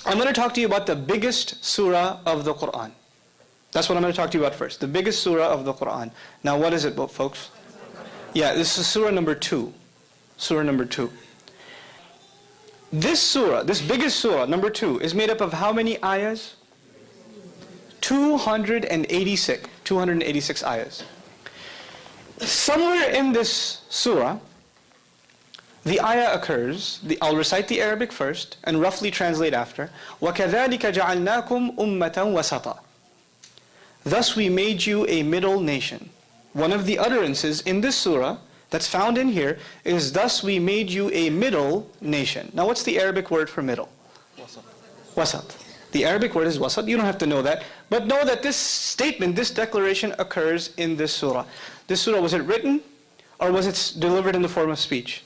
I'm going to talk to you about the biggest surah of the Quran. That's what I'm going to talk to you about first. The biggest surah of the Quran. Now what is it, folks? Yeah, this is surah number 2. Surah number 2. This surah, this biggest surah, number 2, is made up of how many ayahs? 286. 286 ayahs. Somewhere in this surah, the ayah occurs, I'll recite the Arabic first and roughly translate after. وَكَذَلِكَ جَعَلْنَاكُمْ أُمَّةً وَسَطًا. Thus we made you a middle nation. One of the utterances in this surah that's found in here is, thus we made you a middle nation. Now what's the Arabic word for middle? Wasat. Wasat. The Arabic word is wasat. You don't have to know that. But know that this statement, this declaration occurs in this surah. This surah, was it written or was it delivered in the form of speech?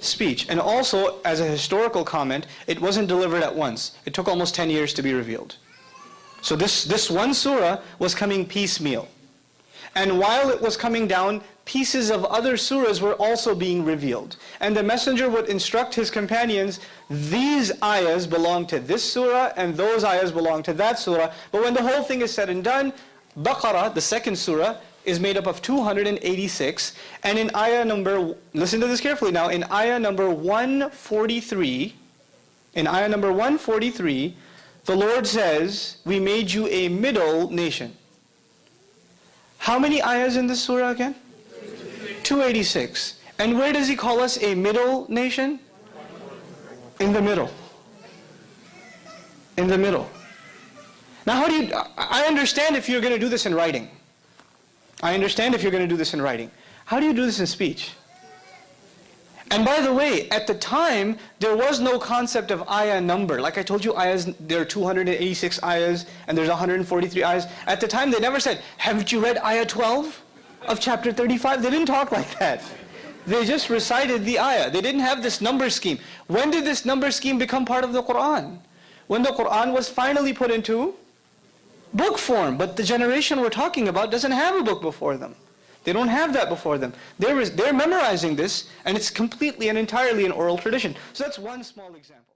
Speech. And also, as a historical comment, it wasn't delivered at once. It took almost 10 years to be revealed. So this one surah was coming piecemeal. And while it was coming down, pieces of other surahs were also being revealed. And the messenger would instruct his companions, these ayahs belong to this surah and those ayahs belong to that surah. But when the whole thing is said and done, Baqarah, the second surah, is made up of 286. And in ayah number, listen to this carefully now, in ayah number 143, the Lord says, we made you a middle nation. How many ayahs in this surah again? 286. And where does He call us a middle nation? In the middle. In the middle. Now how do you, I understand if you're going to do this in writing. I understand if you're going to do this in writing. How do you do this in speech? And by the way, at the time, there was no concept of ayah number. Like I told you, ayahs, there are 286 ayahs and there's 143 ayahs. At the time, they never said, haven't you read ayah 12 of chapter 35? They didn't talk like that. They just recited the ayah. They didn't have this number scheme. When did this number scheme become part of the Quran? When the Quran was finally put into book form. But the generation we're talking about doesn't have a book before them. They don't have that before them. They're memorizing this, and it's completely and entirely an oral tradition. So that's one small example.